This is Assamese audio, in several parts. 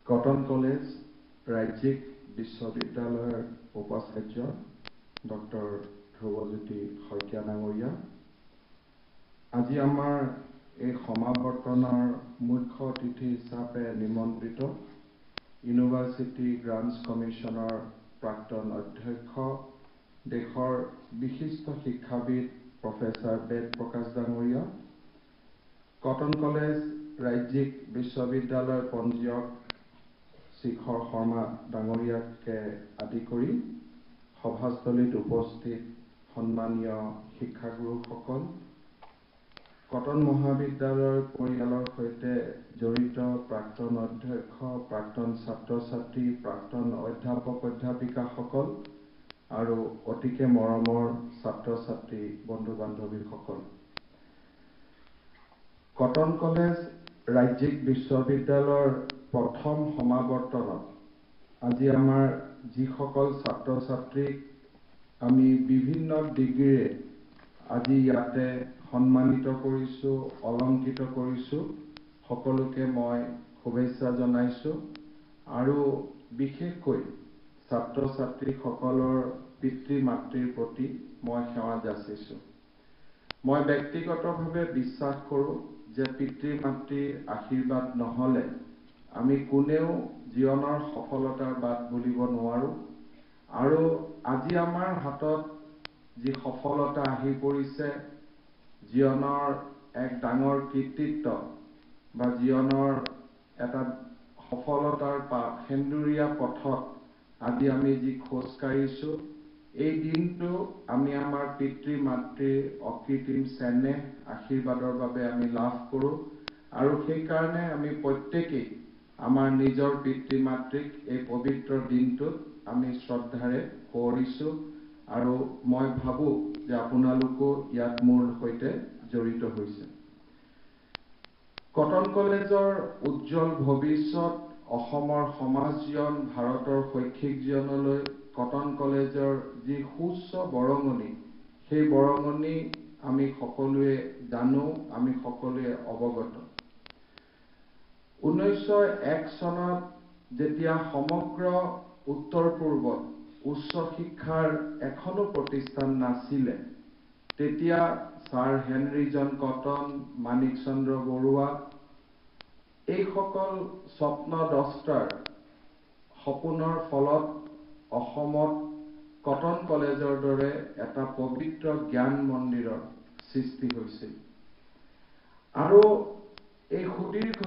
কটন কলেজ ৰাজ্যিক বিশ্ববিদ্যালয়ৰ উপাচাৰ্য ডক্টৰ ধ্ৰুৱজ্যোতি শইকীয়া ডাঙৰীয়া, আজি আমাৰ এই সমাৱৰ্তনৰ মুখ্য অতিথি হিচাপে নিমন্ত্ৰিত ইউনিভাৰ্চিটি গ্ৰাণ্টছ কমিশ্যনৰ প্ৰাক্তন অধ্যক্ষ, দেশৰ বিশিষ্ট শিক্ষাবিদ প্ৰফেচাৰ বেদ প্ৰকাশ ডাঙৰীয়া, কটন কলেজ ৰাজ্যিক বিশ্ববিদ্যালয়ৰ পঞ্জীয়ক শিখৰ শৰ্মা ডাঙৰীয়াকে আদি কৰি সভাস্থলীত উপস্থিত সন্মানীয় শিক্ষাগুৰুসকল, কটন মহাবিদ্যালয়ৰ পৰিয়ালৰ সৈতে জড়িত প্ৰাক্তন অধ্যক্ষ, প্ৰাক্তন ছাত্ৰ-ছাত্ৰী, প্ৰাক্তন অধ্যাপক অধ্যাপিকাসকল আৰু অতিকে মৰমৰ ছাত্ৰ-ছাত্ৰী বন্ধু-বান্ধৱীসকল। কটন কলেজ ৰাজ্যিক বিশ্ববিদ্যালয়ৰ প্ৰথম সমাৱৰ্তনত আজি আমাৰ যিসকল ছাত্ৰ-ছাত্ৰীক আমি বিভিন্ন ডিগ্ৰীৰে আজি ইয়াতে সন্মানিত কৰিছোঁ, অলংকৃত কৰিছোঁ, সকলোকে মই শুভেচ্ছা জনাইছোঁ আৰু বিশেষকৈ ছাত্ৰ-ছাত্ৰীসকলৰ পিতৃ-মাতৃৰ প্ৰতি মই সেৱা যাচিছোঁ। মই ব্যক্তিগতভাৱে বিশ্বাস কৰোঁ যে পিতৃ-মাতৃৰ আশীৰ্বাদ নহ'লে আমি কোনেও জীৱনৰ সফলতাৰ বাট বুলিব নোৱাৰোঁ আৰু আজি আমাৰ হাতত যি সফলতা আহি পৰিছে, জীৱনৰ এক ডাঙৰ কৃতিত্ব বা জীৱনৰ এটা সফলতাৰ সেন্দুৰীয়া পথত আজি আমি যি খোজ কাঢ়িছোঁ, এই দিনটো আমি আমাৰ পিতৃ-মাতৃৰ অকৃত্ৰিম চেনেহ আশীৰ্বাদৰ বাবে আমি লাভ কৰোঁ আৰু সেইকাৰণে আমি প্ৰত্যেকেই আমাৰ নিজৰ পিতৃ-মাতৃক এই পবিত্ৰ দিনটোত আমি শ্ৰদ্ধাৰে সোঁৱৰিছোঁ আৰু মই ভাবোঁ যে আপোনালোকো ইয়াত মোৰ সৈতে জড়িত হৈছে। কটন কলেজৰ উজ্জ্বল ভৱিষ্যত, অসমৰ সমাজ জীৱন, ভাৰতৰ শৈক্ষিক জীৱনলৈ কটন কলেজৰ যি সুউচ্চ বৰঙণি, সেই বৰঙণি আমি সকলোৱে জানো, আমি সকলোৱে অৱগত। 1901 চনত যেতিয়া সমগ্ৰ উত্তৰ-পূৰ্বত উচ্চ শিক্ষাৰ এখনো প্ৰতিষ্ঠান নাছিলে, তেতিয়া ছাৰ হেনৰি জন কটন, মাণিক চন্দ্ৰ বৰুৱা, এইসকল স্বপ্নদ্ৰষ্টাৰ সপোনৰ ফলত অসমত কটন কলেজৰ দৰে এটা পবিত্ৰ জ্ঞান মন্দিৰৰ সৃষ্টি হৈছিল আৰু এই সুদীৰ্ঘ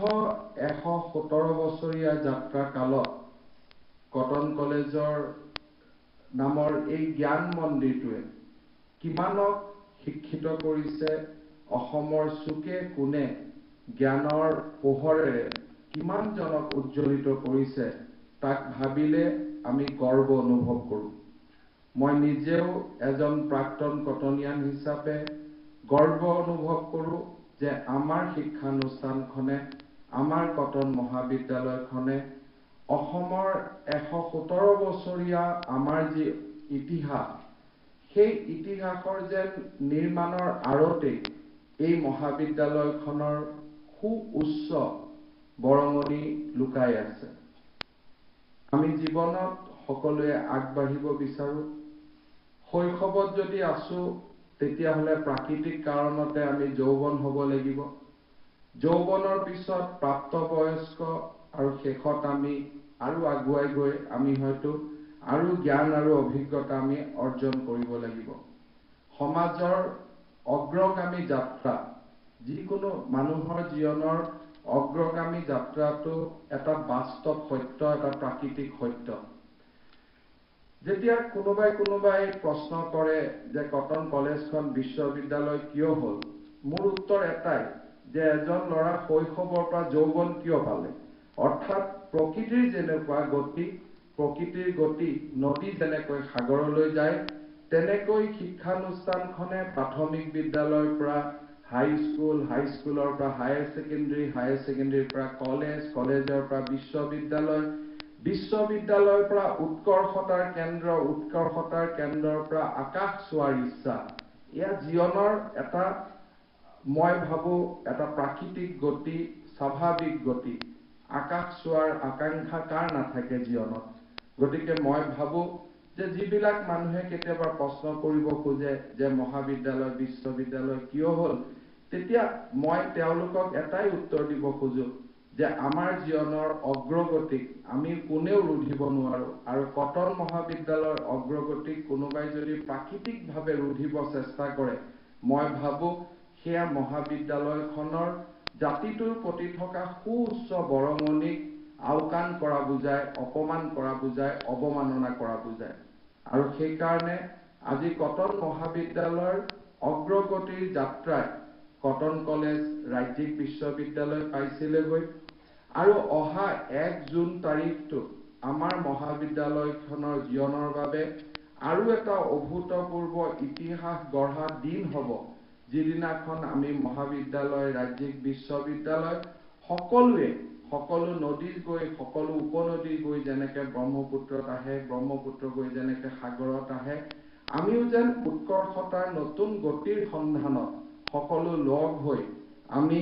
117 বছৰীয়া যাত্ৰা কালত কটন কলেজৰ নামৰ এই জ্ঞান মন্দিৰটোৱে কিমানক শিক্ষিত কৰিছে, অসমৰ চুকে কোণে জ্ঞানৰ পোহৰেৰে কিমানজনক উজ্জ্বলিত কৰিছে, তাক ভাবিলে আমি গৰ্ব অনুভৱ কৰোঁ। মই নিজেও এজন প্ৰাক্তন কটনিয়ান হিচাপে গৰ্ব অনুভৱ কৰোঁ যে আমাৰ শিক্ষানুষ্ঠানখনে, আমাৰ কটন মহাবিদ্যালয়খনে অসমৰ 117 বছৰীয়া আমাৰ যি ইতিহাস, সেই ইতিহাসৰ যেন নিৰ্মাণৰ আঁৰতেই এই মহাবিদ্যালয়খনৰ সুউচ্চ বৰঙণি লুকাই আছে। আমি জীৱনত সকলোৱে আগবাঢ়িব বিচাৰোঁ। শৈশৱত যদি আছোঁ, তেতিয়াহ'লে প্ৰাকৃতিক কাৰণতে আমি যৌৱন হ'ব লাগিব। যৌৱনৰ পিছত প্ৰাপ্তবয়স্ক আৰু শেষত আমি আৰু আগুৱাই গৈ আমি হয়তো আৰু জ্ঞান আৰু অভিজ্ঞতা আমি অৰ্জন কৰিব লাগিব। সমাজৰ অগ্ৰগামী যাত্ৰা, যিকোনো মানুহৰ জীৱনৰ অগ্ৰগামী যাত্ৰাটো এটা বাস্তৱ সত্য, এটা প্ৰাকৃতিক সত্য। যেতিয়া কোনোবাই প্ৰশ্ন কৰে যে কটন কলেজখন বিশ্ববিদ্যালয় কিয় হ'ল, মোৰ উত্তৰ এটাই যে এজন ল'ৰা শৈশৱৰ পৰা যৌৱন কিয় পালে, অৰ্থাৎ প্ৰকৃতিৰ যেনেকুৱা গতি, প্ৰকৃতিৰ গতি নদী যেনেকৈ সাগৰলৈ যায়, তেনেকৈ শিক্ষানুষ্ঠানখনে প্ৰাথমিক বিদ্যালয়ৰ পৰা হাইস্কুল, হাইস্কুলৰ পৰা হায়াৰ ছেকেণ্ডেৰী, হায়াৰ ছেকেণ্ডেৰীৰ পৰা কলেজ, কলেজৰ পৰা বিশ্ববিদ্যালয়, বিশ্ববিদ্যালয়ৰ পৰা উৎকৰ্ষতাৰ কেন্দ্ৰ, উৎকৰ্ষতাৰ কেন্দ্ৰৰ পৰা আকাশ চোৱাৰ ইচ্ছা, এয়া জীৱনৰ এটা, মই ভাবোঁ এটা প্ৰাকৃতিক গতি, স্বাভাৱিক গতি। আকাশ চোৱাৰ আকাংক্ষা কাৰ নাথাকে জীৱনত। গতিকে মই ভাবো যে যিবিলাক মানুহে কেতিয়াবা প্ৰশ্ন কৰিব খোজে যে মহাবিদ্যালয় বিশ্ববিদ্যালয় কিয় হ'ল, তেতিয়া মই তেওঁলোকক এটাই উত্তৰ দিব খোজো যে আমাৰ জীৱনৰ অগ্ৰগতিক আমি কোনেও ৰুধিব নোৱাৰো, আৰু কটন মহাবিদ্যালয়ৰ অগ্ৰগতিক কোনোবাই যদি প্ৰাকৃতিকভাৱে ৰুধিব চেষ্টা কৰে, মই ভাবো সেয়া মহাবিদ্যালয়খনৰ জাতিটোৰ প্ৰতি থকা সুউচ্চ বৰঙণিক আওকাণ কৰা বুজায়, অপমান কৰা বুজায়, অৱমাননা কৰা বুজায়। আৰু সেইকাৰণে আজি কটন মহাবিদ্যালয়ৰ অগ্ৰগতিৰ যাত্ৰায় কটন কলেজ ৰাজ্যিক বিশ্ববিদ্যালয় পাইছিলেগৈ, আৰু অহা 1 জুন তাৰিখটো আমাৰ মহাবিদ্যালয়খনৰ জীৱনৰ বাবে আৰু এটা অভূতপূৰ্ব ইতিহাস গঢ়া দিন হ'ব, যিদিনাখন আমি মহাবিদ্যালয় ৰাজ্যিক বিশ্ববিদ্যালয় সকলো নদীত গৈ, সকলো উপনদী গৈ যেনেকে ব্ৰহ্মপুত্ৰত আহে, ব্ৰহ্মপুত্ৰ গৈ যেনেকে সাগৰত আহে, আমিও যেন উৎকৰ্ষতাৰ নতুন গতিৰ সন্ধানত সকলো লগ হৈ আমি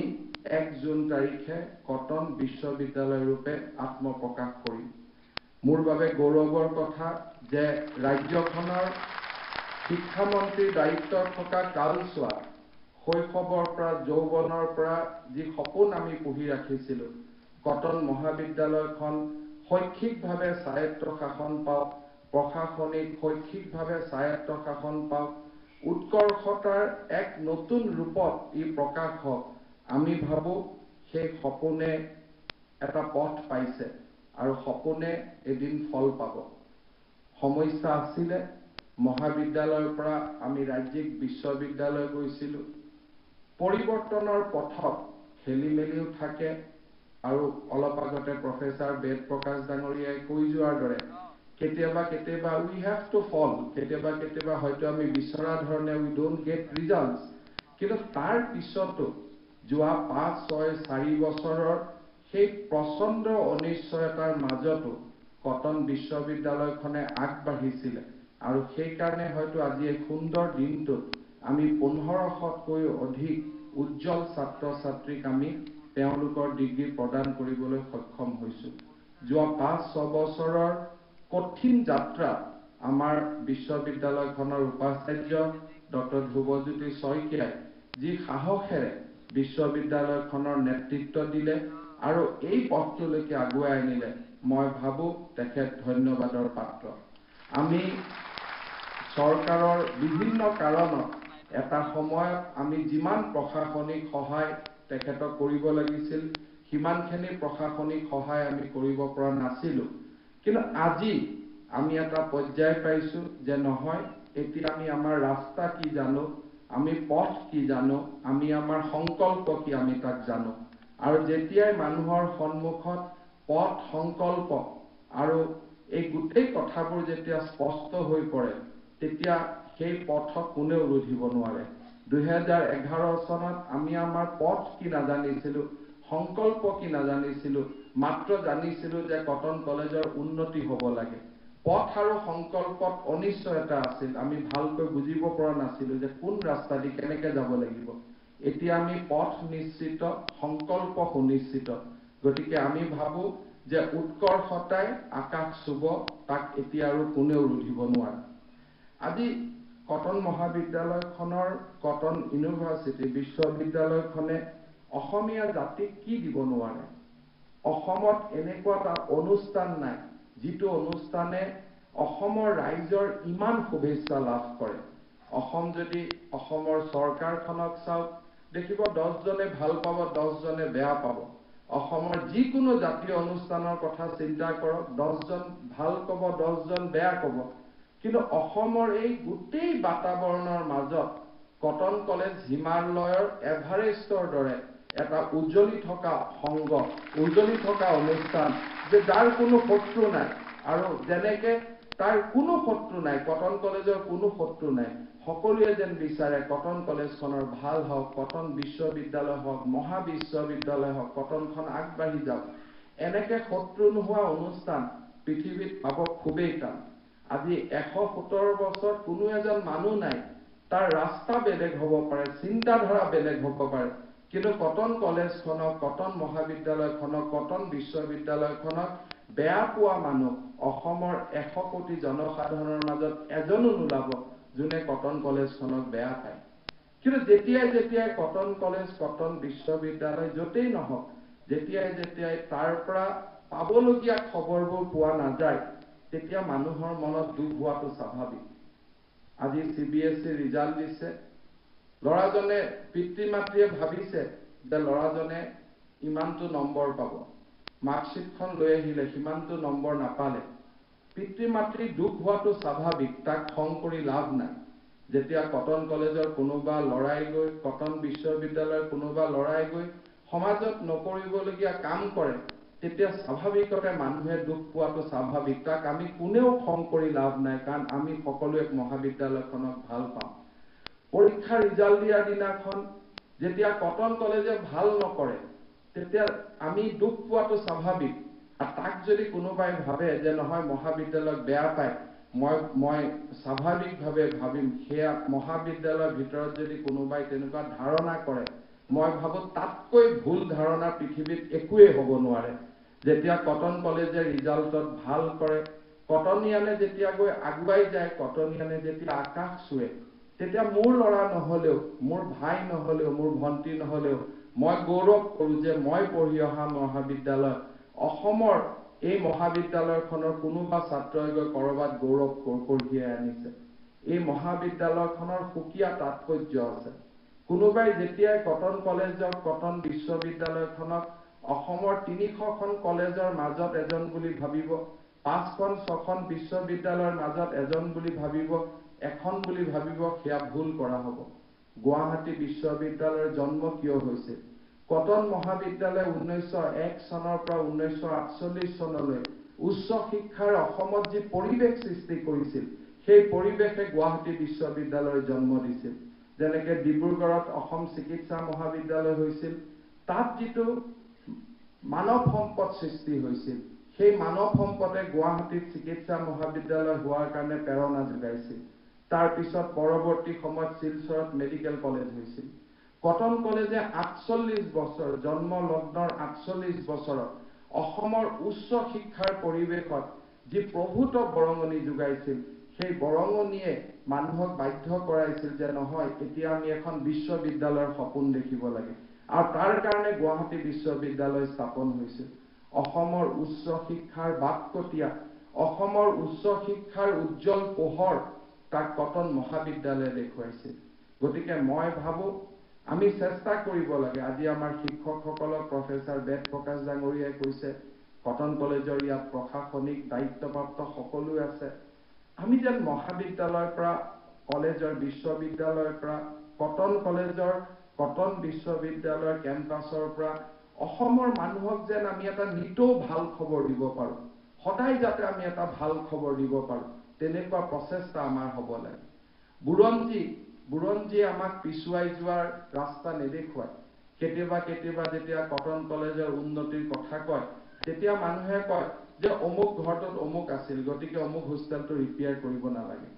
1 জুন তাৰিখে কটন বিশ্ববিদ্যালয় ৰূপে আত্মপ্ৰকাশ কৰিম। মোৰ বাবে গৌৰৱৰ কথা যে ৰাজ্যখনৰ শিক্ষামন্ত্ৰীৰ দায়িত্বত থকা কালছোৱা শৈশৱৰ পৰা যৌৱনৰ পৰা যি সপোন আমি পুহি ৰাখিছিলো, কটন মহাবিদ্যালয়খন শৈক্ষিকভাৱে স্বায়ত্ত শাসন পাওক, প্ৰশাসনিক শৈক্ষিকভাৱে স্বায়ত্ত শাসন পাওক, উৎকৰ্ষতাৰ এক নতুন ৰূপত ই প্ৰকাশ হওক, আমি ভাবো সেই সপোনে এটা পথ পাইছে আৰু সপোনে এদিন ফল পাব। সমস্যা আছিলে, মহাবিদ্যালয়ৰ পৰা আমি ৰাজ্যিক বিশ্ববিদ্যালয় গৈছিলো, পৰিৱৰ্তনৰ পথত খেলি মেলিও থাকে, আৰু অলপ আগতে প্ৰফেচাৰ বেদ প্ৰকাশ ডাঙৰীয়াই কৈ যোৱাৰ দৰে কেতিয়াবা উই হেভ টু ফল, কেতিয়াবা হয়তো আমি বিচৰা ধৰণে উই ডোন্ট গেট ৰিজাল্টছ, কিন্তু তাৰ পিছতো যোৱা 5-6-4 বছৰৰ সেই প্ৰচণ্ড অনিশ্চয়তাৰ মাজতো কটন বিশ্ববিদ্যালয়খনে আগবাঢ়িছিলে, আৰু সেইকাৰণে হয়তো আজি এই সুন্দৰ দিনটোত আমি 1500তকৈ অধিক উজ্জ্বল ছাত্ৰ ছাত্ৰীক আমি তেওঁলোকৰ ডিগ্ৰী প্ৰদান কৰিবলৈ সক্ষম হৈছো। যোৱা 5-6 বছৰৰ কঠিন যাত্ৰা আমাৰ বিশ্ববিদ্যালয়খনৰ উপাচাৰ্য ডক্টৰ ধ্ৰুৱজ্যোতি শইকীয়াই যি সাহসেৰে বিশ্ববিদ্যালয়খনৰ নেতৃত্ব দিলে আৰু এই পথটোলৈকে আগুৱাই আনিলে, মই ভাবো তেখেত ধন্যবাদৰ পাত্ৰ। আমি চৰকাৰৰ বিভিন্ন কাৰণত এটা সময়ত আমি যিমান প্ৰশাসনিক সহায় তেখেতক কৰিব লাগিছিল, সিমানখিনি প্ৰশাসনিক সহায় আমি কৰিব পৰা নাছিলো, কিন্তু আজি আমি এটা পৰ্যায় পাইছো যে নহয়, এতিয়া আমি আমাৰ ৰাস্তা কি জানো, আমি পথ কি জানো, আমি আমাৰ সংকল্প কি আমি তাক জানো, আৰু যেতিয়াই মানুহৰ সন্মুখত পথ, সংকল্প আৰু এই গোটেই কথাবোৰ যেতিয়া স্পষ্ট হৈ পৰে, তেতিয়া সেই পথক কোনেও ৰুধিব নোৱাৰে। 2011 চনত আমি আমাৰ পথ কি নাজানিছিলো, সংকল্প কি নাজানিছিলো, মাত্ৰ জানিছিলো যে কটন কলেজৰ উন্নতি হ'ব লাগে। পথ আৰু সংকল্পত অনিশ্চয়তা আছিল, আমি ভালকৈ বুজিব পৰা নাছিলো যে কোন ৰাস্তা দি কেনেকে যাব লাগিব। এতিয়া আমি পথ নিশ্চিত, সংকল্প সুনিশ্চিত, গতিকে আমি ভাবো যে উৎকৰ্ষতাই আকাশ চুব, তাক এতিয়া আৰু কোনেও ৰুধিব নোৱাৰে। আজি কটন মহাবিদ্যালয়খনৰ, কটন ইউনিভাৰ্চিটি বিশ্ববিদ্যালয়খনে অসমীয়া জাতিক কি দিব নোৱাৰে। অসমত এনেকুৱা এটা অনুষ্ঠান নাই যিটো অনুষ্ঠানে অসমৰ ৰাইজৰ ইমান শুভেচ্ছা লাভ কৰে। অসম যদি অসমৰ চৰকাৰখনক চাওক, দেখিব 10 জনে ভাল পাব, 10 জনে বেয়া পাব। অসমৰ যিকোনো জাতীয় অনুষ্ঠানৰ কথা চিন্তা কৰক, 10 জন ভাল ক'ব, 10 জন বেয়া ক'ব, কিন্তু অসমৰ এই গোটেই বাতাবৰণৰ মাজত কটন কলেজ হিমালয়ৰ এভাৰেষ্টৰ দৰে এটা উজ্জ্বলি থকা সংগ, উজ্জ্বলি থকা অনুষ্ঠান, যে যাৰ কোনো শত্ৰু নাই, আৰু যেনেকে তাৰ কোনো শত্ৰু নাই, কটন কলেজৰ কোনো শত্ৰু নাই, সকলোৱে যেন বিচাৰে কটন কলেজখনৰ ভাল হওক, কটন বিশ্ববিদ্যালয় হওক, মহাবিশ্ববিদ্যালয় হওক, কটনখন আগবাঢ়ি যাওক। এনেকে শত্ৰু নোহোৱা অনুষ্ঠান পৃথিৱীত পাব খুবেই টান। আজি 117 বছৰত কোনো এজন মানুহ নাই, তাৰ ৰাস্তা বেলেগ হ'ব পাৰে, চিন্তাধাৰা বেলেগ হ'ব পাৰে, কিন্তু কটন কলেজখনক, কটন মহাবিদ্যালয়খনক, কটন বিশ্ববিদ্যালয়খনক বেয়া পোৱা মানুহ অসমৰ 100 কোটি জনসাধাৰণৰ মাজত এজনো নোলাব যোনে কটন কলেজখনক বেয়া পায়। কিন্তু যেতিয়াই কটন কলেজ, কটন বিশ্ববিদ্যালয় য'তেই নহওক, যেতিয়াই তাৰ পৰা পাবলগীয়া খবৰবোৰ পোৱা নাযায়, তেতিয়া মানুহৰ মনত দুখ হোৱাটো স্বাভাৱিক। আজি CBSE ৰিজাল্ট দিছে, ল'ৰাজনে, পিতৃ-মাতৃয়ে ভাবিছে যে ল'ৰাজনে ইমানটো নম্বৰ পাব, মাৰ্কশ্বিটখন লৈ আহিলে সিমানটো নম্বৰ নাপালে। পিতৃ-মাতৃ দুখ হোৱাটো স্বাভাৱিক, তাক খং কৰি লাভ নাই। যেতিয়া কটন কলেজৰ কোনোবা ল'ৰাই গৈ, কটন বিশ্ববিদ্যালয়ৰ কোনোবা ল'ৰাই গৈ সমাজত নকৰিবলগীয়া কাম কৰে, তেতিয়া স্বাভাৱিকতে মানুহে দুখ পোৱাটো স্বাভাৱিক। তাক আমি কোনেও খং কৰি লাভ নাই, কাৰণ আমি সকলোৱে মহাবিদ্যালয়খনক ভাল পাওঁ। পৰীক্ষা ৰিজাল্ট দিয়াৰ দিনাখন যেতিয়া কটন কলেজে ভাল নকৰে, তেতিয়া আমি দুখ পোৱাটো স্বাভাৱিক। আৰু তাক যদি কোনোবাই ভাবে যে নহয় মহাবিদ্যালয়ক বেয়া পায়, মই স্বাভাৱিকভাৱে ভাবিম, সেয়া মহাবিদ্যালয়ৰ ভিতৰত যদি কোনোবাই তেনেকুৱা ধাৰণা কৰে, মই ভাবো তাতকৈ ভুল ধাৰণা পৃথিৱীত একোৱেই হ'ব নোৱাৰে। যেতিয়া কটন কলেজে ৰিজাল্টত ভাল কৰে, কটনিয়ানে যেতিয়া গৈ আগুৱাই যায়, কটনিয়ানে যেতিয়া আকাশ চুৱে, তেতিয়া মোৰ ল'ৰা নহলেও, মোৰ ভাই নহলেও, মোৰ ভণ্টি নহলেও মই গৌৰৱ কৰোঁ যে মই পঢ়ি অহা মহাবিদ্যালয়, অসমৰ এই মহাবিদ্যালয়খনৰ কোনোবা ছাত্ৰই গৈ কৰবাত গৌৰৱ কঢ়িয়াই আনিছে। এই মহাবিদ্যালয়খনৰ সুকীয়া তাৎপৰ্য আছে। কোনোবাই যেতিয়াই কটন কলেজক, কটন বিশ্ববিদ্যালয়খনক অসমৰ 300খন কলেজৰ মাজত এজন বুলি ভাবিব, 5খন 6খন বিশ্ববিদ্যালয়ৰ মাজত এজন বুলি ভাবিব, এখন বুলি ভাবিব, সেয়া ভুল কৰা হ'ব। গুৱাহাটী বিশ্ববিদ্যালয়ৰ জন্ম কিয় হৈছিল? কটন মহাবিদ্যালয় 1901 চনৰ পৰা 1948 চনলৈ উচ্চ শিক্ষাৰ অসমত যি পৰিৱেশ সৃষ্টি কৰিছিল, সেই পৰিৱেশে গুৱাহাটী বিশ্ববিদ্যালয়ৰ জন্ম দিছিল। যেনেকে ডিব্ৰুগড়ত অসম চিকিৎসা মহাবিদ্যালয় হৈছিল, তাত যিটো মানৱ সম্পদ সৃষ্টি হৈছিল, সেই মানৱ সম্পদে গুৱাহাটীত চিকিৎসা মহাবিদ্যালয় হোৱাৰ কাৰণে প্ৰেৰণা যোগাইছিল। তাৰ পিছত পৰৱৰ্তী সময়ত শিলচৰত মেডিকেল কলেজ হৈছিল। কটন কলেজে 48 বছৰ, জন্ম লগ্নৰ 48 বছৰত অসমৰ উচ্চ শিক্ষাৰ পৰিৱেশত যি প্ৰভূত বৰঙণি যোগাইছিল, সেই বৰঙণিয়ে মানুহক বাধ্য কৰাইছিল যে নহয়, এতিয়া আমি এখন বিশ্ববিদ্যালয়ৰ সপোন দেখিব লাগে। আৰু তাৰ কাৰণে গুৱাহাটী বিশ্ববিদ্যালয় স্থাপন হৈছিল। অসমৰ উচ্চ শিক্ষাৰ বাটকটীয়া, অসমৰ উচ্চ শিক্ষাৰ উজ্জ্বল পোহৰ তাক কটন মহাবিদ্যালয়ে দেখুৱাইছিল। গতিকে মই ভাবো আমি চেষ্টা কৰিব লাগে। আজি আমাৰ শিক্ষকসকলক প্ৰফেচাৰ বেদ প্ৰকাশ ডাঙৰীয়াই কৈছে, কটন কলেজৰ ইয়াত প্ৰশাসনিক দায়িত্বপ্ৰাপ্ত সকলো আছে। আমি যেন মহাবিদ্যালয়ৰ পৰা, কলেজৰ, বিশ্ববিদ্যালয়ৰ পৰা, কটন কলেজৰ, কটন বিশ্ববিদ্যালয়ৰ কেম্পাছৰ পৰা অসমৰ মানুহক যেন আমি এটা নিতৌ ভাল খবৰ দিব পাৰো, সদায় যাতে আমি এটা ভাল খবৰ দিব পাৰো, তেনেকুৱা প্ৰচেষ্টা আমাৰ হ'ব লাগে। বুৰঞ্জীয়ে আমাক পিছুৱাই যোৱাৰ ৰাস্তা নেদেখুৱায়। কেতিয়াবা যেতিয়া কটন কলেজৰ উন্নতিৰ কথা কয়, তেতিয়া মানুহে কয় যে অমুক ঘৰটোত অমুক আছিল, গতিকে অমুক হোষ্টেলটো ৰিপেয়াৰ কৰিব নালাগে।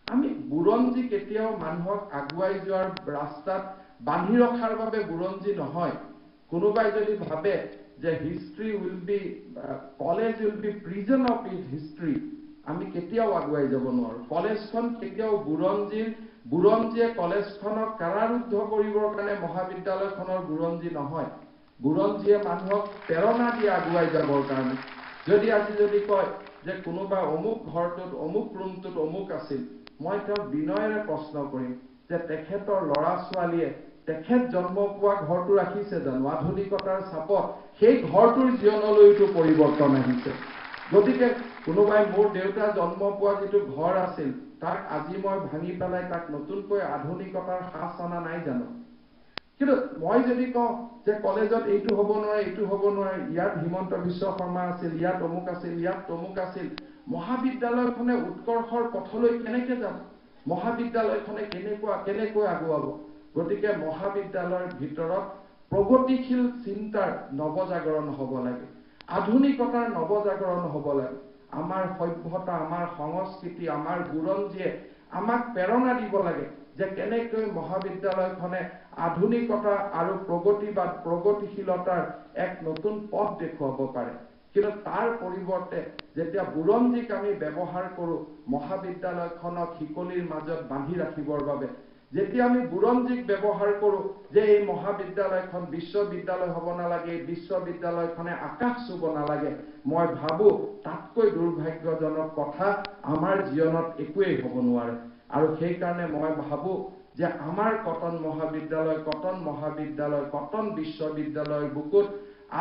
আমি বুৰঞ্জী কেতিয়াও মানুহক আগুৱাই যোৱাৰ ৰাস্তাত বান্ধি ৰখাৰ বাবে বুৰঞ্জী নহয়। কোনোবাই যদি ভাবে যে college will be prison of history, আমি কেতিয়াও আগুৱাই যাব নোৱাৰো। কলেজখন কেতিয়াও বুৰঞ্জীয়ে কলেজখনক কাৰাৰুদ্ধ কৰিবৰ কাৰণে মহাবিদ্যালয়খনৰ বুৰঞ্জী নহয়। বুৰঞ্জীয়ে মানুহক প্ৰেৰণা দিয়ে আগুৱাই যাবৰ কাৰণে। যদি কয় যে কোনোবা অমুক ঘৰটোত, অমুক ৰুমটোত অমুক আছিল, মই তেওঁক বিনয়েৰে প্ৰশ্ন কৰিম যে তেখেতৰ ল'ৰা ছোৱালীয়ে তেখেত জন্ম পোৱা ঘৰটো ৰাখিছে জানো? আধুনিকতাৰ চাপত সেই ঘৰটোৰ জীৱনলৈতো পৰিৱৰ্তন আহিছে। গতিকে কোনোবাই মোৰ দেউতা জন্ম পোৱা যিটো ঘৰ আছিল, তাক আজি মই ভাঙি পেলাই তাক নতুনকৈ আধুনিকতাৰ সাজ অনা নাই জানো? কিন্তু মই যদি কওঁ যে কলেজত এইটো হ'ব নোৱাৰে, এইটো হ'ব নোৱাৰে, ইয়াত হিমন্ত বিশ্ব শৰ্মা আছিল, ইয়াত অমুক আছিল, ইয়াত তমুক আছিল, মহাবিদ্যালয়খনে উৎকৰ্ষৰ পথলৈ কেনেকে যাব? মহাবিদ্যালয়খনে কেনেকৈ আগুৱাব? গতিকে মহাবিদ্যালয়ৰ ভিতৰত প্ৰগতিশীল চিন্তাৰ নৱজাগৰণ হ'ব লাগে, আধুনিকতাৰ নৱজাগৰণ হ'ব লাগে। আমাৰ সভ্যতা, আমাৰ সংস্কৃতি, আমাৰ বুৰঞ্জীয়ে আমাক প্ৰেৰণা দিব লাগে যে কেনেকৈ মহাবিদ্যালয়খনে আধুনিকতা আৰু প্ৰগতিবাদ প্ৰগতিশীলতাৰ এক নতুন পথ দেখুৱাব পাৰে কিন্তু তাৰ পৰিৱৰ্তে যেতিয়া বুৰঞ্জীক আমি ব্যৱহাৰ কৰোঁ মহাবিদ্যালয়খনক শিকলিৰ মাজত বান্ধি ৰাখিবৰ বাবে যেতিয়া আমি বুৰঞ্জীক ব্যৱহাৰ কৰোঁ যে এই মহাবিদ্যালয়খন বিশ্ববিদ্যালয় হ'ব নালাগে এই বিশ্ববিদ্যালয়খনে আকাশ চুব নালাগে মই ভাবোঁ তাতকৈ দুৰ্ভাগ্যজনক কথা আমাৰ জীৱনত একোৱেই হ'ব নোৱাৰে আৰু সেইকাৰণে মই ভাবোঁ যে আমাৰ কটন মহাবিদ্যালয় কটন বিশ্ববিদ্যালয়ৰ বুকুত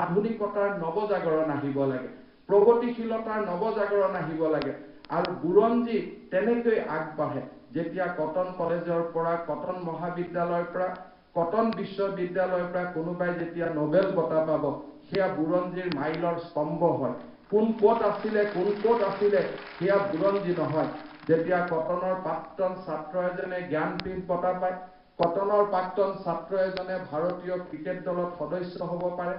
আধুনিকতাৰ নৱজাগৰণ আহিব লাগে প্ৰগতিশীলতাৰ নৱজাগৰণ আহিব লাগে আৰু বুৰঞ্জী তেনেকৈ আগবাঢ়ে যেতিয়া কটন কলেজৰ পৰা কটন মহাবিদ্যালয়ৰ পৰা কটন বিশ্ববিদ্যালয়ৰ পৰা কোনোবাই যেতিয়া নোবেল বঁটা পাব সেয়া বুৰঞ্জীৰ মাইলৰ স্তম্ভ হয় কোন ক'ত আছিলে সেয়া বুৰঞ্জী নহয় যেতিয়া কটনৰ প্ৰাক্তন ছাত্ৰ এজনে জ্ঞানপীঠ বঁটা পায় কটনৰ প্ৰাক্তন ছাত্ৰ এজনে ভাৰতীয় ক্ৰিকেট দলত সদস্য হ'ব পাৰে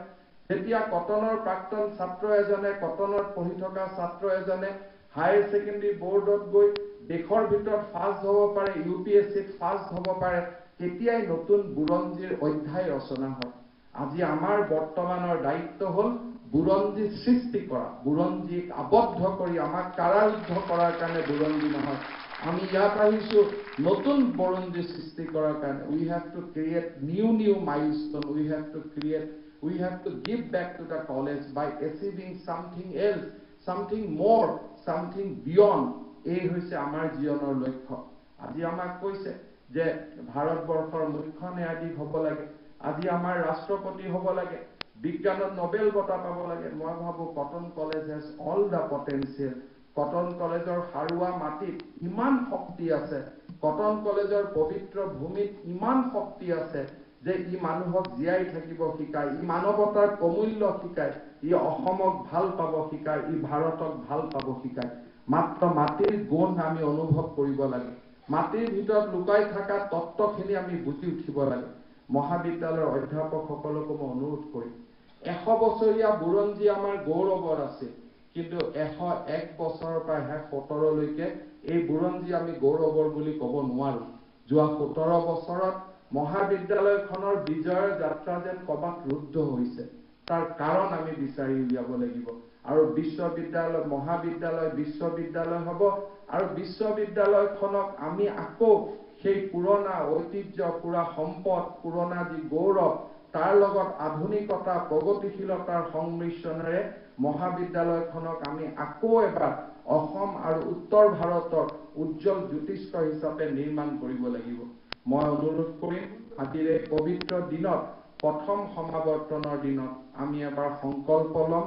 যেতিয়া কটনৰ প্ৰাক্তন ছাত্ৰ এজনে কটনত পঢ়ি থকা ছাত্ৰ এজনে হায়াৰ ছেকেণ্ডাৰী বোৰ্ডত গৈ দেশৰ ভিতৰত ফাৰ্ষ্ট হ'ব পাৰে UPSCত ফাৰ্ষ্ট হ'ব পাৰে তেতিয়াই নতুন বুৰঞ্জীৰ অধ্যায় ৰচনা হয় আজি আমাৰ বৰ্তমানৰ দায়িত্ব হ'ল বুৰঞ্জী সৃষ্টি কৰা বুৰঞ্জীক আবদ্ধ কৰি আমাক কাৰাৰুদ্ধ কৰাৰ কাৰণে বুৰঞ্জী নহয় আমি ইয়াত আহিছোঁ নতুন বুৰঞ্জী সৃষ্টি কৰাৰ কাৰণে we have to create new milestone we have to give back to the college by achieving something else something more something beyond এই হৈছে আমাৰ জীৱনৰ লক্ষ্য আজি আমাক কৈছে যে ভাৰতবৰ্ষৰ মুখ্য ন্যায়াধীশ হ'ব লাগে আজি আমাৰ ৰাষ্ট্ৰপতি হ'ব লাগে বিজ্ঞানত নোবেল বঁটা পাব লাগে মই ভাবোঁ cotton college has all the potential cotton কলেজৰ হাৰুৱা মাটিত ইমান শক্তি আছে কটন কলেজৰ পবিত্ৰ ভূমিত ইমান শক্তি আছে যে ই মানুহক জীয়াই থাকিব শিকায় ই মানৱতাৰ প্ৰমূল্য শিকায় ই অসমক ভাল পাব শিকায় ই ভাৰতক ভাল পাব শিকায় মাত্ৰ মাটিৰ গুণ আমি অনুভৱ কৰিব লাগে মাটিৰ ভিতৰত লুকাই থকা তত্ত্বখিনি আমি বুজি উঠিব লাগে মহাবিদ্যালয়ৰ অধ্যাপকসকলকো মই অনুৰোধ কৰিম 100 বছৰীয়া বুৰঞ্জী আমাৰ গৌৰৱৰ আছে কিন্তু 101 বছৰৰ পৰা 17 লৈকে এই বুৰঞ্জী আমি গৌৰৱৰ বুলি ক'ব নোৱাৰো যোৱা 17 বছৰত মহাবিদ্যালয়খনৰ বিজয়ৰ যাত্ৰা যেন কবাত ৰুদ্ধ হৈছে তাৰ কাৰণ আমি বিচাৰি উলিয়াব লাগিব আৰু বিশ্ববিদ্যালয় মহাবিদ্যালয় বিশ্ববিদ্যালয় হ'ব আৰু বিশ্ববিদ্যালয়খনক আমি আকৌ সেই পুৰণা ঐতিহ্য পুৰা সম্পদ পুৰণা যি গৌৰৱ তাৰ লগত আধুনিকতা প্ৰগতিশীলতাৰ সংমিশ্ৰণেৰে মহাবিদ্যালয়খনক আমি আকৌ এবাৰ অসম আৰু উত্তৰ ভাৰতৰ উজ্জ্বল জ্যোতিষ্ক হিচাপে নিৰ্মাণ কৰিব লাগিব মই অনুৰোধ কৰিম আজিৰ এই পবিত্ৰ দিনত প্ৰথম সমাৱৰ্তনৰ দিনত আমি এবাৰ সংকল্প ল'ম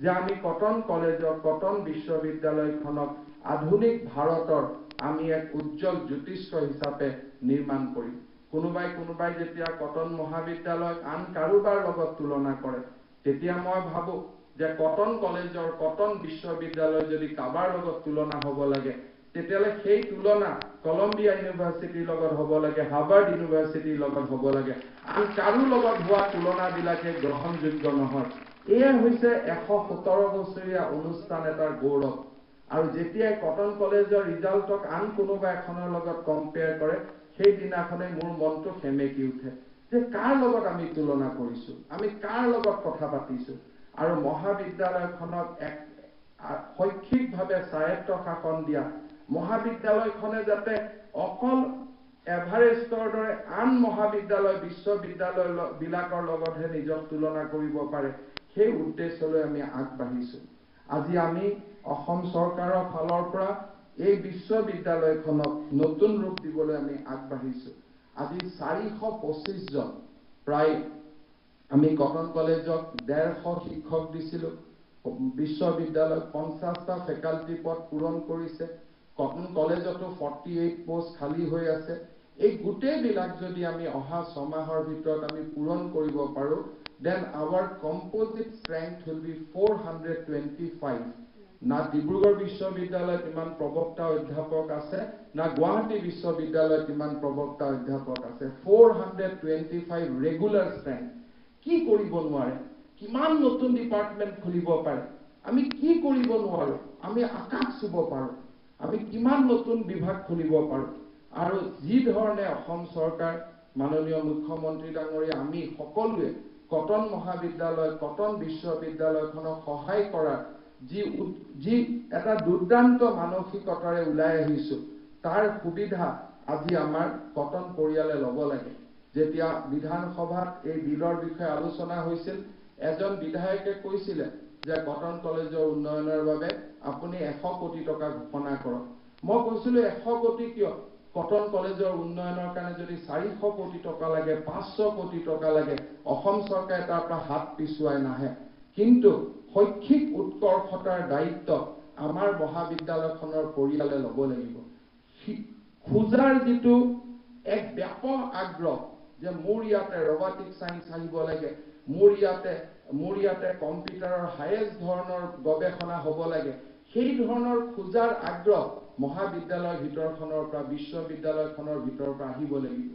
যে আমি কটন কলেজৰ কটন বিশ্ববিদ্যালয়খনক আধুনিক ভাৰতৰ আমি এক উজ্জ্বল জ্যোতিষ্ক হিচাপে নিৰ্মাণ কৰিম কোনোবাই যেতিয়া কটন মহাবিদ্যালয় আন কাৰোবাৰ লগত তুলনা কৰে তেতিয়া মই ভাবোঁ যে কটন কলেজৰ কটন বিশ্ববিদ্যালয় যদি কাৰোবাৰ লগত তুলনা হ'ব লাগে তেতিয়ালে সেই তুলনা কলম্বিয়া ইউনিভাৰ্চিটিৰ লগত হ'ব লাগে হাৰ্ভাৰ্ড ইউনিভাৰ্চিটিৰ লগত হ'ব লাগে আন কাৰো লগত হোৱা তুলনাবিলাকে গ্ৰহণযোগ্য নহয় এয়া হৈছে 117 বছৰীয়া অনুষ্ঠান এটাৰ গৌৰৱ আৰু যেতিয়াই কটন কলেজৰ ৰিজাল্টক আন কোনোবা এখনৰ লগত কম্পেয়াৰ কৰে সেই দিনাখনে মোৰ মনটো সেমেকি উঠে যে কাৰ লগত আমি তুলনা কৰিছোঁ আমি কাৰ লগত কথা পাতিছোঁ আৰু মহাবিদ্যালয়খনক এক শৈক্ষিকভাৱে স্বায়ত্ত শাসন দিয়া মহাবিদ্যালয়খনে যাতে অকল এভাৰেষ্টৰ দৰে আন মহাবিদ্যালয় বিশ্ববিদ্যালয় বিলাকৰ লগতহে নিজক তুলনা কৰিব পাৰে সেই উদ্দেশ্যলৈ আমি আগবাঢ়িছোঁ আজি আমি অসম চৰকাৰৰ ফালৰ পৰা এই বিশ্ববিদ্যালয়খনক নতুন ৰূপ দিবলৈ আমি আগবাঢ়িছোঁ আজি 425 জন প্ৰায় আমি কটন কলেজক 150 শিক্ষক দিছিলোঁ বিশ্ববিদ্যালয়ত 50টা ফেকাল্টি পদ পূৰণ কৰিছে কটন কলেজতো 48 পোষ্ট খালী হৈ আছে এই গোটেইবিলাক যদি আমি অহা 6 মাহৰ ভিতৰত আমি পূৰণ কৰিব পাৰোঁ then our composite strength will be 425 না ডিব্ৰুগড় বিশ্ববিদ্যালয়ত ইমান প্ৰবক্তা অধ্যাপক আছে না গুৱাহাটী বিশ্ববিদ্যালয়ত ইমান প্ৰবক্তা অধ্যাপক আছে 425 ৰেগুলাৰ ষ্ট্ৰেংথ কি কৰিব নোৱাৰে কিমান নতুন ডিপাৰ্টমেণ্ট খুলিব পাৰে আমি কি কৰিব নোৱাৰো আমি আকাশ চুব পাৰোঁ আমি কিমান নতুন বিভাগ খুলিব পাৰোঁ আৰু যি ধৰণে অসম চৰকাৰ মাননীয় মুখ্যমন্ত্ৰী ডাঙৰীয়া আমি সকলোৱে কটন মহাবিদ্যালয় কটন বিশ্ববিদ্যালয়খনক সহায় কৰাৰ যি এটা দুৰ্দান্ত মানসিকতাৰে ওলাই আহিছো তাৰ সুবিধা আজি আমাৰ কটন পৰিয়ালে ল'ব লাগে। যেতিয়া বিধানসভাত এই বিলৰ বিষয়ে আলোচনা হৈছিল এজন বিধায়কে কৈছিলে যে কটন কলেজৰ উন্নয়নৰ বাবে আপুনি 100 কোটি টকা ঘোষণা কৰক। মই কৈছিলো 100 কোটি কিয়? কটন কলেজৰ উন্নয়নৰ কাৰণে যদি 400 কোটি টকা লাগে 500 কোটি টকা লাগে অসম চৰকাৰে তাৰ পৰা হাত পিছুৱাই নাহে। কিন্তু শৈক্ষিক উৎকৰ্ষতাৰ দায়িত্ব আমাৰ মহাবিদ্যালয়খনৰ পৰিয়ালে ল'ব লাগিব। খোজাৰ যিটো এক ব্যাপক আগ্ৰহ যে মোৰ ইয়াতে ৰবটিক সায়েন্স আহিব লাগে, মোৰ ইয়াতে কম্পিউটাৰৰ হাইয়েষ্ট ধৰণৰ গৱেষণা হ'ব লাগে, সেই ধৰণৰ খোজাৰ আগ্ৰহ মহাবিদ্যালয়ৰ ভিতৰখনৰ পৰা বিশ্ববিদ্যালয়খনৰ ভিতৰৰ পৰা আহিব লাগিব।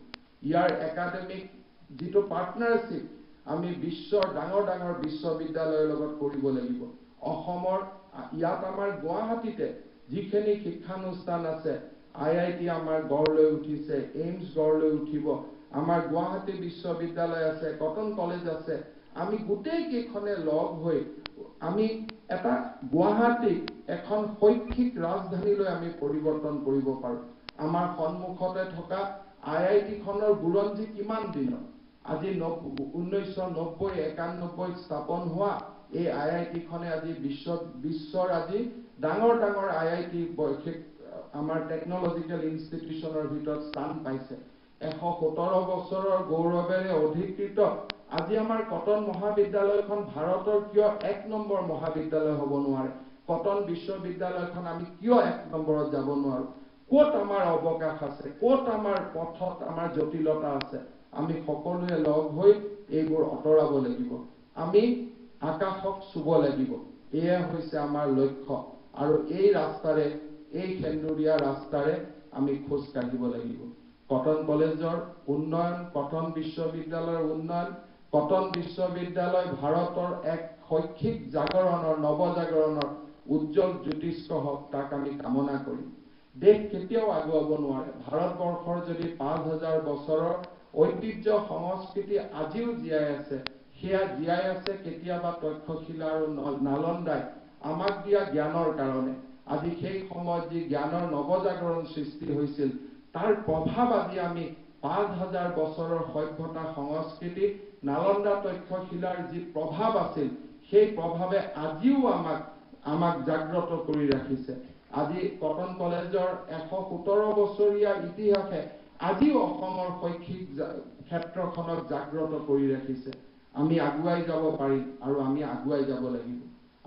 ইয়াৰ একাডেমিক যিটো পাৰ্টনাৰশ্বিপ আমি বিশ্বৰ ডাঙৰ ডাঙৰ বিশ্ববিদ্যালয়ৰ লগত কৰিব লাগিব। অসমৰ ইয়াত আমাৰ গুৱাহাটীতে যিখিনি শিক্ষানুষ্ঠান আছে IIT আমাৰ গঢ় লৈ উঠিছে, এইমছ গঢ় লৈ উঠিব, আমাৰ গুৱাহাটী বিশ্ববিদ্যালয় আছে, কটন কলেজ আছে, আমি গোটেই কেইখনে লগ হৈ আমি এটা গুৱাহাটীক এখন শৈক্ষিক ৰাজধানীলৈ আমি পৰিৱৰ্তন কৰিব পাৰোঁ। আমাৰ সন্মুখতে থকা IIT খনৰ বুৰঞ্জী কিমান দিনৰ? আজি 1990-91 স্থাপন হোৱা এই IIT খনে আজি বিশ্বৰ আজি ডাঙৰ ডাঙৰ IIT আমাৰ টেকনলজিকেল ইনষ্টিটিউচনৰ ভিতৰত স্থান পাইছে। 117 বছৰৰ গৌৰৱেৰে অধিকৃত আজি আমাৰ কটন মহাবিদ্যালয়খন ভাৰতৰ কিয় 1 নম্বৰ মহাবিদ্যালয় হ'ব নোৱাৰে? কটন বিশ্ববিদ্যালয়খন আমি কিয় 1 নম্বৰত যাব নোৱাৰো? ক'ত আমাৰ অৱকাশ আছে? ক'ত আমাৰ পথত আমাৰ জটিলতা আছে? আমি সকলোৱে লগ হৈ এইবোৰ আঁতৰাব লাগিব। আমি আকাশক চুব লাগিব। এয়া হৈছে আমাৰ লক্ষ্য আৰু এই ৰাস্তাৰে এই সেন্দুৰীয়া ৰাস্তাৰে আমি খোজ কাঢ়িব লাগিব। কটন কলেজৰ উন্নয়ন, কটন বিশ্ববিদ্যালয়ৰ উন্নয়ন, কটন বিশ্ববিদ্যালয় ভাৰতৰ এক শৈক্ষিক জাগৰণৰ নৱজাগৰণৰ উজ্জ্বল জ্যোতিষ্ক হওক তাক আমি কামনা কৰিম। দেশ কেতিয়াও আগুৱাব নোৱাৰে। ভাৰতবৰ্ষৰ যদি 5000 বছৰৰ ঐতিহ্য সংস্কৃতি আজিও জীয়াই আছে, সেয়া জীয়াই আছে কেতিয়াবা তক্ষশিলা আৰু নালন্দাই আমাক দিয়া জ্ঞানৰ কাৰণে। আজি সেই সময়ত যি জ্ঞানৰ নৱজাগৰণ সৃষ্টি হৈছিল তাৰ প্ৰভাৱ আজি আমি 5000 বছৰৰ সভ্যতা সংস্কৃতি নালন্দা তক্ষশিলাৰ যি প্ৰভাৱ আছিল সেই প্ৰভাৱে আজিও আমাক জাগ্ৰত কৰি ৰাখিছে। আজি কটন কলেজৰ 117 বছৰীয়া ইতিহাসে আজিও অসমৰ শৈক্ষিক ক্ষেত্ৰখনক জাগ্ৰত কৰি ৰাখিছে। আমি আগুৱাই যাব পাৰিম আৰু আমি আগুৱাই যাব লাগিব।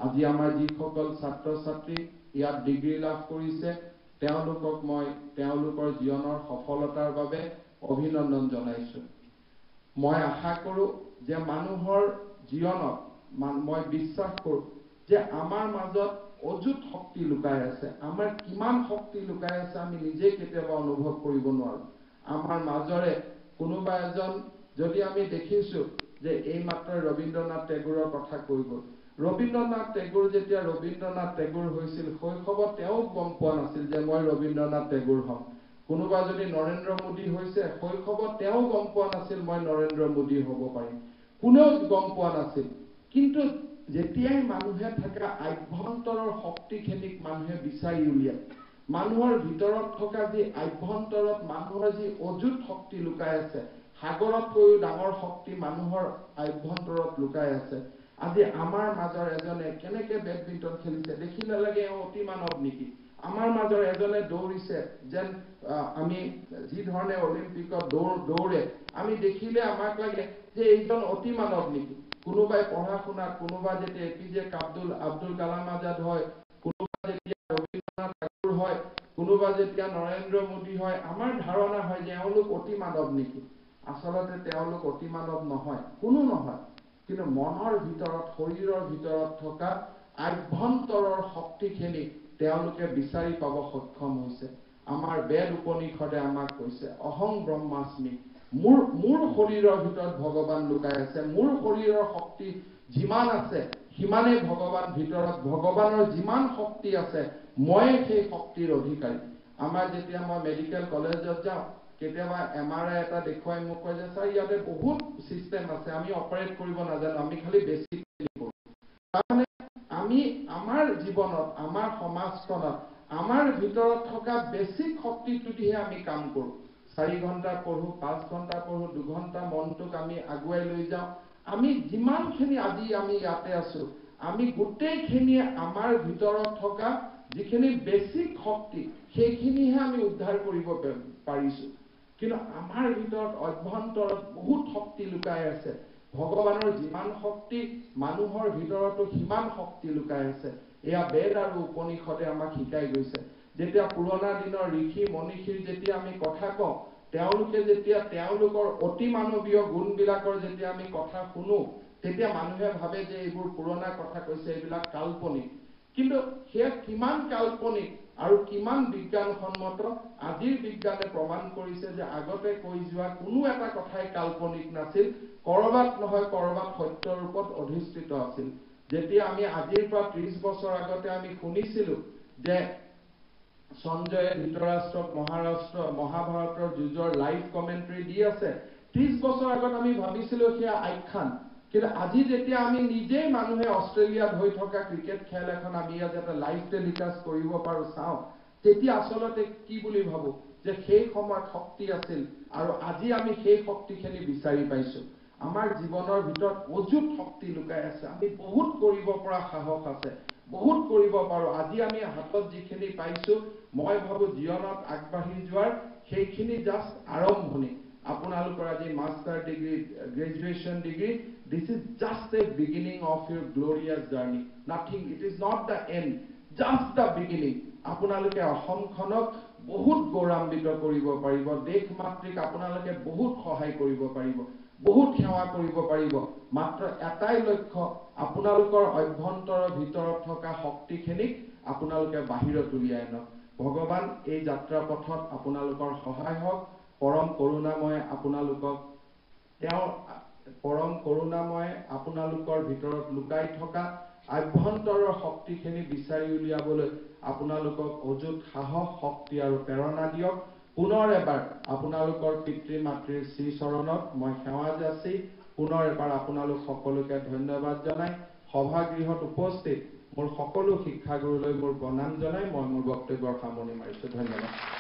আজি আমাৰ যিসকল ছাত্ৰ ছাত্ৰী ইয়াত ডিগ্ৰী লাভ কৰিছে তেওঁলোকক মই তেওঁলোকৰ জীৱনৰ সফলতাৰ বাবে অভিনন্দন জনাইছো। মই আশা কৰো যে মানুহৰ জীৱনত মই বিশ্বাস কৰো যে আমাৰ মাজত অযুত শক্তি লুকাই আছে। আমাৰ কিমান শক্তি লুকাই আছে আমি নিজে কেতিয়াবা অনুভৱ কৰিব নোৱাৰো। আমাৰ মাজৰে কোনোবা এজন যদি আমি দেখিছো যে এই মাত্ৰ ৰবীন্দ্ৰনাথ টেগোৰৰ কথা কৈ গ'ল। ৰবীন্দ্ৰনাথ টেগোৰ যেতিয়া ৰবীন্দ্ৰনাথ টেগোৰ হৈছিল শৈশৱত তেওঁ গম পোৱা নাছিল যে মই ৰবীন্দ্ৰনাথ টেগোৰ হ'ম। কোনোবা যদি নৰেন্দ্ৰ মোদী হৈছে শৈশৱত তেওঁ গম পোৱা নাছিল মই নৰেন্দ্ৰ মোদী হ'ব পাৰিম। কোনেও গম পোৱা নাছিল। কিন্তু যেতিয়াই মানুহে থকা আভ্যন্তৰৰ শক্তিখিনিক মানুহে বিচাৰি উলিয়ায়, মানুহৰ ভিতৰত থকা যি আভ্যন্তৰত মানুহৰ যি অযুত শক্তি লুকাই আছে, সাগৰতকৈও ডাঙৰ শক্তি মানুহৰ আভ্যন্তৰত লুকাই আছে। আজি আমাৰ মাজৰ এজনে কেনেকে বেডমিণ্টন খেলিছে দেখিলে লাগে এওঁ অতি মানৱ নেকি? আমাৰ মাজৰ এজনে দৌৰিছে যেন আমি যি ধৰণে অলিম্পিকত দৌৰে আমি দেখিলে আমাক লাগে যে এইজন অতি মানৱ নেকি? কোনোবাই পঢ়া শুনাত, কোনোবা যেতিয়া APJ আব্দুল কালাম আজাদ হয়, কোনোবা যেতিয়া ৰবীন্দ্ৰনাথ ঠাকুৰ হয়, কোনোবা যেতিয়া নৰেন্দ্ৰ মোদী হয়, আমাৰ ধাৰণা হয় যে এওঁলোক অতি মানৱ নেকি? আচলতে তেওঁলোক অতি মানৱ নহয়, কোনো নহয়। কিন্তু মনৰ ভিতৰত, শৰীৰৰ ভিতৰত থকা আভ্যন্তৰৰ শক্তিখিনি তেওঁলোকে বিচাৰি পাব সক্ষম হৈছে। আমাৰ বেদ উপনিষদে আমাক কৈছে অহং ব্ৰহ্মাস্মি, মোৰ শৰীৰৰ ভিতৰত ভগৱান লুকাই আছে। মোৰ শৰীৰৰ শক্তি যিমান আছে সিমানেই ভগৱান ভিতৰত, ভগৱানৰ যিমান শক্তি আছে মই সেই শক্তিৰ অধিকাৰী। আমাৰ যেতিয়া মই মেডিকেল কলেজত যাওঁ কেতিয়াবা MRI এটা দেখুৱাই মোক কয় যে স্যাৰ ইয়াতে বহুত সিস্টেম আছে আমি অপাৰেট কৰিব নাজানো আমি খালি বেসিক কৰো তাৰমানে আমি আমাৰ জীৱনত আমাৰ সমাজখনত আমাৰ ভিতৰত থকা বেসিক শক্তিটোদিহে আমি কাম কৰো 4 ঘণ্টা পঢ়ো 5 ঘণ্টা পঢ়ো 2 ঘণ্টা মনটোক আমি আগুৱাই লৈ যাওঁ আমি যিমানখিনি আজি আমি ইয়াতে আছো আমি গোটেইখিনি আমাৰ ভিতৰত থকা যিখিনি বেসিক শক্তি সেইখিনিহে আমি উদ্ধাৰ কৰিব পাৰিছো কিন্তু আমাৰ ভিতৰত অভ্যন্তৰত বহুত শক্তি লুকাই আছে ভগৱানৰ যিমান শক্তি মানুহৰ ভিতৰতো সিমান শক্তি লুকাই আছে এয়া বেদ আৰু উপনিষদে আমাক শিকাই গৈছে যেতিয়া পুৰণা দিনৰ ঋষি মনীষীৰ যেতিয়া আমি কথা কওঁ তেওঁলোকে যেতিয়া তেওঁলোকৰ অতি মানৱীয় গুণবিলাকৰ যেতিয়া আমি কথা শুনো তেতিয়া মানুহে ভাবে যে এইবোৰ পুৰণা কথা কৈছে এইবিলাক কাল্পনিক কিন্তু সেয়া কিমান কাল্পনিক আৰু কিমান বিজ্ঞানসন্মত আজিৰ বিজ্ঞানে প্ৰমাণ কৰিছে যে আগতে কৈ যোৱা কোনো এটা কথাই কাল্পনিক নাছিল কৰবাত নহয় কৰবাত সত্য ৰূপত অধিষ্ঠিত আছিল যেতিয়া আমি আজিৰ পৰা 30 বছৰ আগতে আমি শুনিছিলো যে সঞ্জয়ে ধৃতৰাষ্ট্ৰক মহাভাৰতৰ যুঁজৰ লাইভ কমেন্ট্ৰি দি আছে 30 বছৰ আগত আমি ভাবিছিলো সেয়া আখ্যান কিন্তু আজি যেতিয়া আমি নিজে মানুহে অস্ট্ৰেলিয়াত হৈ থকা ক্ৰিকেট খেল এখন আমি ইয়াত এটা লাইভ টেলিকাস্ট কৰিব পাৰো চাও তেতিয়া আসলতে কি বুলি ভাবো যে সেই সময়ত শক্তি আছিল আৰু আজি আমি সেই শক্তিখিনি বিচাৰি পাইছো আমাৰ জীৱনৰ ভিতৰত অযুত শক্তি লুকাই আছে আমি বহুত কৰিব পৰা সাহস আছে বহুত কৰিব পাৰো আজি আমি হাতত যিখিনি পাইছো মই ভাবো জীৱনত আগবাঢ়ি যোৱাৰ সেইখিনি জাস্ট আৰম্ভণি আপোনালোকৰ আজি master degree graduation degree this is just a beginning of your glorious journey nothing it is not the end just the beginning আপোনালোকে অসমখনক বহুত গৌৰৱান্বিত কৰিব পাৰিব দেশ মাতৃক আপোনালোকে বহুত সহায় কৰিব পাৰিব বহুত সেৱা কৰিব পাৰিব মাত্ৰ এটাই লক্ষ্য আপোনালোকৰ অভ্যন্তৰৰ ভিতৰত থকা শক্তিখিনিক আপোনালোকে বাহিৰত উলিয়াই আনক ভগৱান এই যাত্ৰা পথত আপোনালোকৰ সহায় হওক পৰম কৰোণাময় আপোনালোকক পৰম কৰোণাময় আপোনালোকৰ ভিতৰত লুকাই থকা আভ্যন্তৰৰ শক্তিখিনি বিচাৰি উলিয়াবলৈ আপোনালোকক অযুত সাহস শক্তি আৰু প্ৰেৰণা দিয়ক পুনৰ এবাৰ আপোনালোকৰ পিতৃ মাতৃৰ শ্ৰী চৰণত মই সেৱা যাচি পুনৰ এবাৰ আপোনালোক সকলোকে ধন্যবাদ জনাই সভাগৃহত উপস্থিত মোৰ সকলো শিক্ষাগুৰুলৈ মোৰ প্ৰণাম জনাই মই মোৰ বক্তব্যৰ সামৰণি মাৰিছো ধন্যবাদ